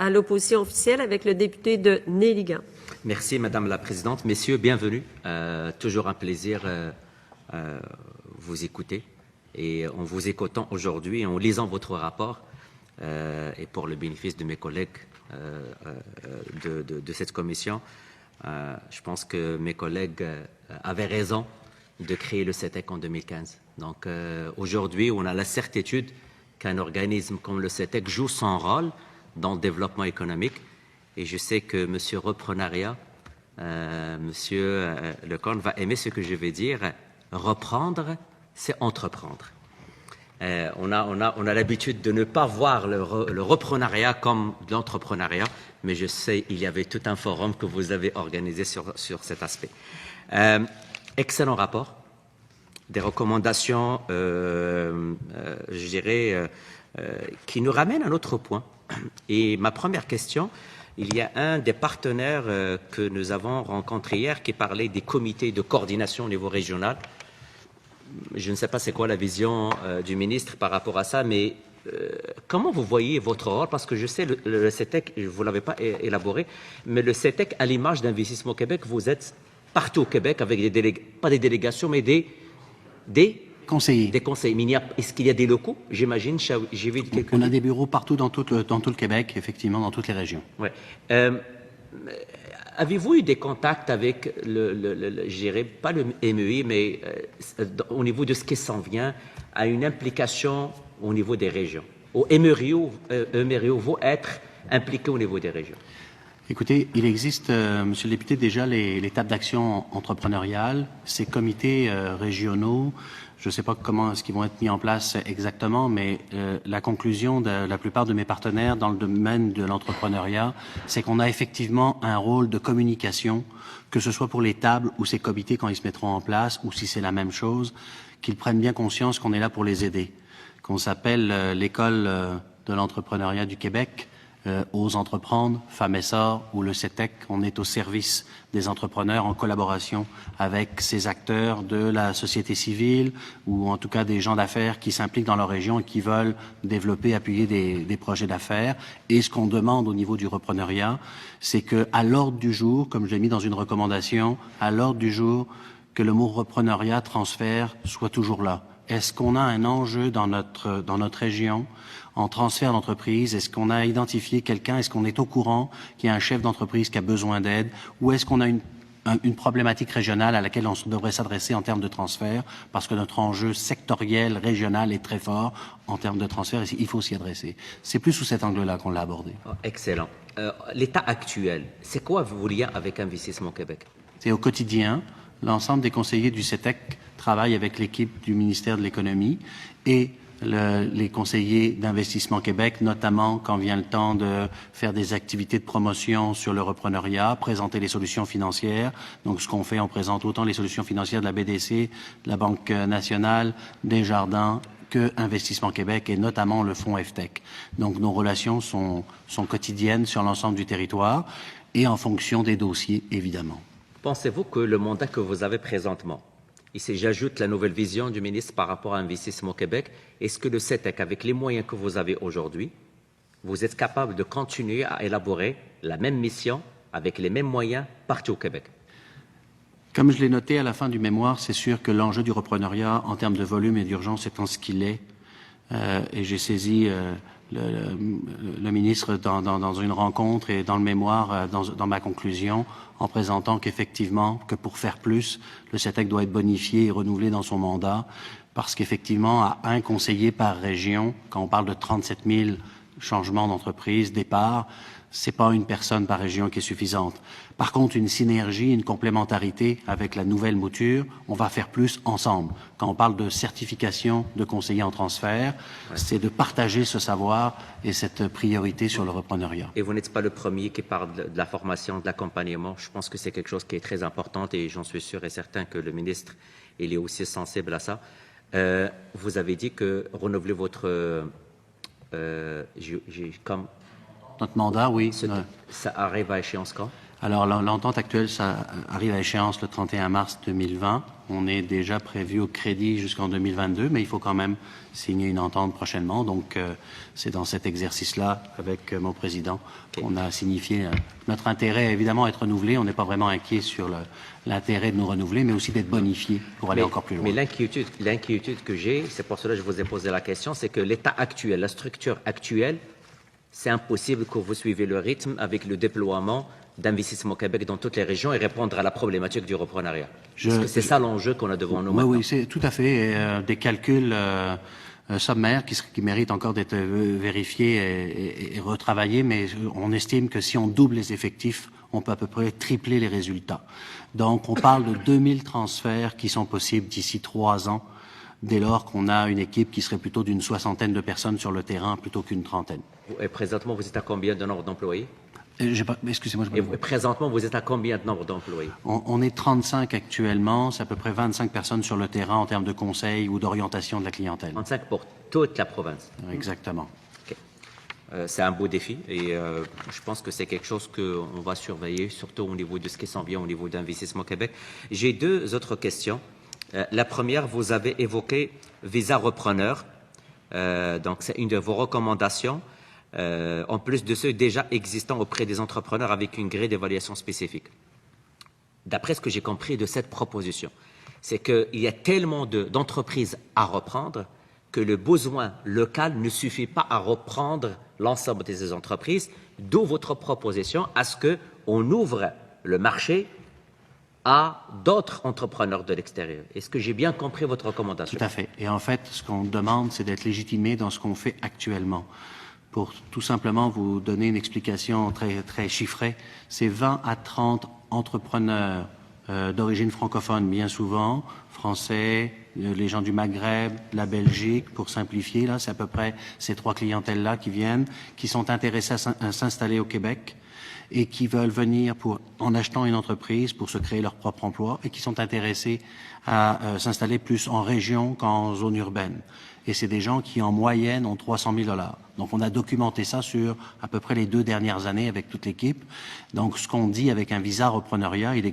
à l'opposition officielle avec le député de Néligan. Merci, Madame la Présidente. Messieurs, bienvenue. Toujours un plaisir vous écouter. Et en vous écoutant aujourd'hui, en lisant votre rapport, et pour le bénéfice de mes collègues de cette commission, je pense que mes collègues avaient raison de créer le CETEC en 2015. Donc aujourd'hui, on a la certitude qu'un organisme comme le CETEC joue son rôle dans le développement économique. Et je sais que M. Reprenariat, M. Lecorne va aimer ce que je vais dire. Reprendre, c'est entreprendre. On a l'habitude de ne pas voir le reprenariat comme de l'entrepreneuriat, mais je sais il y avait tout un forum que vous avez organisé sur cet aspect. Excellent rapport, des recommandations, je dirais, qui nous ramènent à un autre point. Et ma première question, il y a un des partenaires que nous avons rencontré hier qui parlait des comités de coordination au niveau régional. Je ne sais pas c'est quoi la vision du ministre par rapport à ça, mais comment vous voyez votre rôle? Parce que je sais, le CETEC, vous ne l'avez pas élaboré, mais le CETEC, à l'image d'Investissement Québec, vous êtes partout au Québec avec pas des délégations, mais des conseillers. Des conseillers. Mais est-ce qu'il y a des locaux? J'imagine, j'ai vu quelques... On a des bureaux partout dans tout le Québec, effectivement, dans toutes les régions. Ouais. Avez-vous eu des contacts avec je dirais pas le MEI, mais au niveau de ce qui s'en vient, à une implication au niveau des régions? Au MERIO vont être impliqués au niveau des régions? Écoutez, il existe, Monsieur le député, déjà les tables d'action entrepreneuriales, ces comités régionaux. Je ne sais pas comment est-ce qu'ils vont être mis en place exactement, mais la conclusion de la plupart de mes partenaires dans le domaine de l'entrepreneuriat, c'est qu'on a effectivement un rôle de communication, que ce soit pour les tables ou ces comités quand ils se mettront en place, ou si c'est la même chose, qu'ils prennent bien conscience qu'on est là pour les aider, qu'on s'appelle l'École de l'entrepreneuriat du Québec, Ose entreprendre, Femmes Essor ou le CETEC. On est au service des entrepreneurs en collaboration avec ces acteurs de la société civile ou en tout cas des gens d'affaires qui s'impliquent dans leur région et qui veulent développer, appuyer des projets d'affaires. Et ce qu'on demande au niveau du repreneuriat, c'est que à l'ordre du jour, comme je l'ai mis dans une recommandation, à l'ordre du jour, que le mot repreneuriat, transfert, soit toujours là. Est-ce qu'on a un enjeu dans notre région en transfert d'entreprise? Est-ce qu'on a identifié quelqu'un? Est-ce qu'on est au courant qu'il y a un chef d'entreprise qui a besoin d'aide? Ou est-ce qu'on a une problématique régionale à laquelle on devrait s'adresser en termes de transfert? Parce que notre enjeu sectoriel, régional est très fort en termes de transfert et il faut s'y adresser. C'est plus sous cet angle-là qu'on l'a abordé. Oh, excellent. L'état actuel, c'est quoi vos liens avec Investissement Québec? C'est au quotidien. L'ensemble des conseillers du CETEC travaillent avec l'équipe du ministère de l'Économie et les conseillers d'Investissement Québec, notamment quand vient le temps de faire des activités de promotion sur le repreneuriat, présenter les solutions financières. Donc, ce qu'on fait, on présente autant les solutions financières de la BDC, de la Banque nationale, Desjardins, que Investissement Québec et notamment le fonds FTEC. Donc, nos relations sont quotidiennes sur l'ensemble du territoire et en fonction des dossiers, évidemment. Pensez-vous que le mandat que vous avez présentement, ici j'ajoute la nouvelle vision du ministre par rapport à Investissement Québec, est-ce que le CETEC, avec les moyens que vous avez aujourd'hui, vous êtes capable de continuer à élaborer la même mission avec les mêmes moyens partout au Québec? Comme je l'ai noté à la fin du mémoire, c'est sûr que l'enjeu du repreneuriat en termes de volume et d'urgence étant ce qu'il est, et j'ai saisi le ministre dans une rencontre et dans le mémoire, dans ma conclusion, en présentant qu'effectivement, que pour faire plus, le CETEC doit être bonifié et renouvelé dans son mandat, parce qu'effectivement, à un conseiller par région, quand on parle de 37 000 changements d'entreprise, départ, c'est pas une personne par région qui est suffisante. Par contre, une synergie, une complémentarité avec la nouvelle mouture, on va faire plus ensemble. Quand on parle de certification de conseillers en transfert, c'est de partager ce savoir et cette priorité sur le repreneuriat. Et vous n'êtes pas le premier qui parle de la formation, de l'accompagnement. Je pense que c'est quelque chose qui est très important et j'en suis sûr et certain que le ministre, il est aussi sensible à ça. Vous avez dit que renouveler votre... Notre mandat, oui. Ça arrive à échéance quand? Alors, l'entente actuelle, ça arrive à échéance le 31 mars 2020. On est déjà prévu au crédit jusqu'en 2022, mais il faut quand même signer une entente prochainement. Donc, c'est dans cet exercice-là, avec mon président, qu'on a signifié notre intérêt, évidemment, à être renouvelé. On n'est pas vraiment inquiet sur l'intérêt de nous renouveler, mais aussi d'être bonifié pour aller encore plus loin. Mais l'inquiétude que j'ai, c'est pour cela que je vous ai posé la question, c'est que l'état actuel, la structure actuelle, c'est impossible que vous suivez le rythme avec le déploiement d'investissement au Québec dans toutes les régions et répondre à la problématique du reprenariat. Est-ce que c'est ça l'enjeu qu'on a devant nous maintenant? Oui, c'est tout à fait des calculs sommaires qui méritent encore d'être vérifiés et retravaillés, mais on estime que si on double les effectifs, on peut à peu près tripler les résultats. Donc, on parle de 2000 transferts qui sont possibles d'ici 3 ans, dès lors qu'on a une équipe qui serait plutôt d'une 60aine de personnes sur le terrain plutôt qu'une 30aine. Et présentement, vous êtes à combien de nombre d'employés? Excusez-moi. Et présentement, vous êtes à combien de nombre d'employés? On est 35 actuellement, c'est à peu près 25 personnes sur le terrain en termes de conseil ou d'orientation de la clientèle. 35 pour toute la province? Exactement. Okay. C'est un beau défi et je pense que c'est quelque chose qu'on va surveiller, surtout au niveau de ce qui s'en vient au niveau d'Investissement Québec. J'ai 2 autres questions. La première, vous avez évoqué visa repreneur. Donc, c'est une de vos recommandations. En plus de ceux déjà existants auprès des entrepreneurs avec une grille d'évaluation spécifique. D'après ce que j'ai compris de cette proposition, c'est qu'il y a tellement d'entreprises à reprendre que le besoin local ne suffit pas à reprendre l'ensemble de ces entreprises, d'où votre proposition à ce qu'on ouvre le marché à d'autres entrepreneurs de l'extérieur. Est-ce que j'ai bien compris votre recommandation? Tout à fait. Et en fait, ce qu'on demande, c'est d'être légitimé dans ce qu'on fait actuellement. Pour tout simplement vous donner une explication très chiffrée, c'est 20 à 30 entrepreneurs d'origine francophone, bien souvent, français, les gens du Maghreb, la Belgique, pour simplifier, là, c'est à peu près ces 3 clientèles-là qui viennent, qui sont intéressés à s'installer au Québec et qui veulent venir en achetant une entreprise pour se créer leur propre emploi et qui sont intéressés à s'installer plus en région qu'en zone urbaine. Et c'est des gens qui, en moyenne, ont 300 000 $. Donc, on a documenté ça sur à peu près les 2 dernières années avec toute l'équipe. Donc, ce qu'on dit avec un visa repreneuriat, il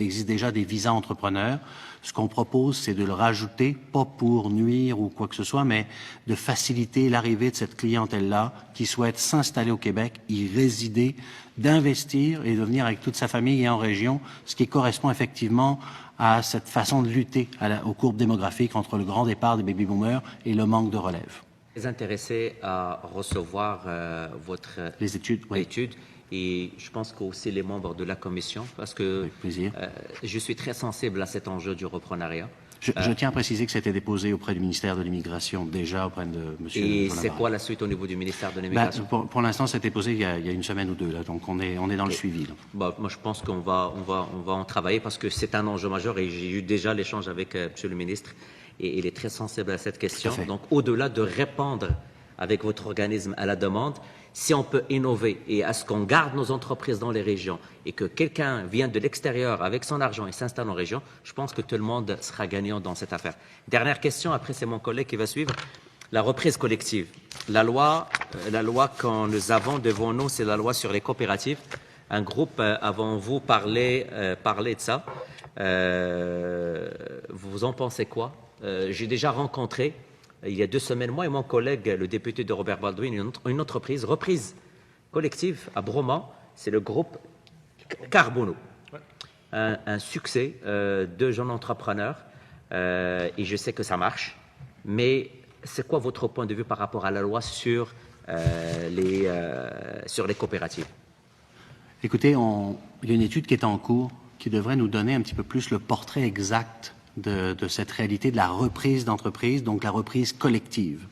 existe déjà des visas entrepreneurs. Ce qu'on propose, c'est de le rajouter, pas pour nuire ou quoi que ce soit, mais de faciliter l'arrivée de cette clientèle-là qui souhaite s'installer au Québec, y résider, d'investir et de venir avec toute sa famille et en région, ce qui correspond effectivement à cette façon de lutter aux courbes démographiques entre le grand départ des baby-boomers et le manque de relève. Vous êtes intéressé à recevoir votre étude, oui. étude et je pense qu'aussi les membres de la commission, parce que avec plaisir. Je suis très sensible à cet enjeu du reprenariat. Je tiens à préciser que c'était déposé auprès du ministère de l'Immigration, déjà auprès de M. Et c'est quoi la suite au niveau du ministère de l'Immigration? Pour l'instant, c'est déposé il y a une semaine ou 2, là, donc on est dans le suivi. Moi, je pense qu'on va en travailler parce que c'est un enjeu majeur et j'ai eu déjà l'échange avec M. le ministre et il est très sensible à cette question. Donc, au-delà de répondre avec votre organisme à la demande, si on peut innover et à ce qu'on garde nos entreprises dans les régions et que quelqu'un vient de l'extérieur avec son argent et s'installe en région, je pense que tout le monde sera gagnant dans cette affaire. Dernière question, après c'est mon collègue qui va suivre. La reprise collective. La loi que nous avons devant nous, c'est la loi sur les coopératives. Un groupe avant vous parlait de ça. Vous en pensez quoi? J'ai déjà rencontré il y a 2 semaines, moi et mon collègue, le député de Robert Baldwin, une entreprise, reprise collective à Bromont, c'est le groupe Carbono. Ouais. Un succès, 2 jeunes entrepreneurs, et je sais que ça marche, mais c'est quoi votre point de vue par rapport à la loi sur les coopératives? Écoutez, il y a une étude qui est en cours qui devrait nous donner un petit peu plus le portrait exact de cette réalité de la reprise d'entreprise, donc la reprise collective.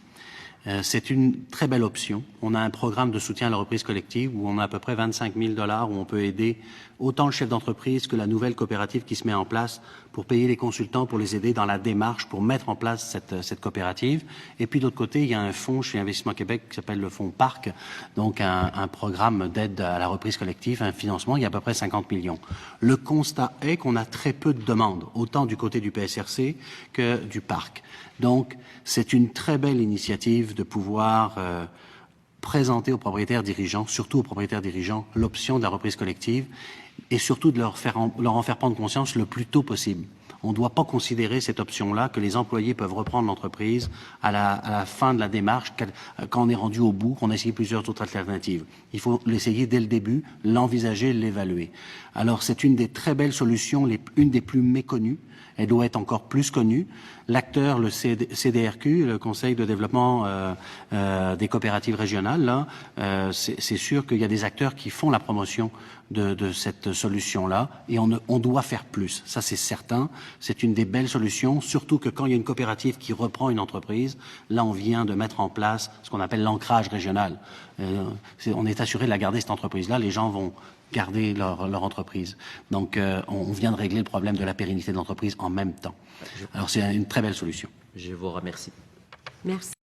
C'est une très belle option. On a un programme de soutien à la reprise collective où on a à peu près 25 000 $, où on peut aider autant le chef d'entreprise que la nouvelle coopérative qui se met en place pour payer les consultants, pour les aider dans la démarche, pour mettre en place cette coopérative. Et puis, de l'autre côté, il y a un fonds chez Investissement Québec qui s'appelle le fonds Parc, donc un programme d'aide à la reprise collective, un financement, il y a à peu près 50 millions. Le constat est qu'on a très peu de demandes, autant du côté du PSRC que du Parc. Donc, c'est une très belle initiative de pouvoir présenter aux propriétaires dirigeants, surtout aux propriétaires dirigeants, l'option de la reprise collective et surtout de leur en faire prendre conscience le plus tôt possible. On ne doit pas considérer cette option-là que les employés peuvent reprendre l'entreprise à la fin de la démarche, quand on est rendu au bout, qu'on a essayé plusieurs autres alternatives. Il faut l'essayer dès le début, l'envisager, l'évaluer. Alors c'est une des très belles solutions, une des plus méconnues. Elle doit être encore plus connue. L'acteur, le CDRQ, le Conseil de développement des coopératives régionales, là, c'est sûr qu'il y a des acteurs qui font la promotion de cette solution-là, et on doit faire plus. Ça, c'est certain. C'est une des belles solutions, surtout que quand il y a une coopérative qui reprend une entreprise, là, on vient de mettre en place ce qu'on appelle l'ancrage régional. On est assuré de la garder, cette entreprise-là. Les gens vont garder leur entreprise. Donc, on vient de régler le problème de la pérennité de l'entreprise en même temps. Alors, c'est une très belle solution. Je vous remercie. Merci.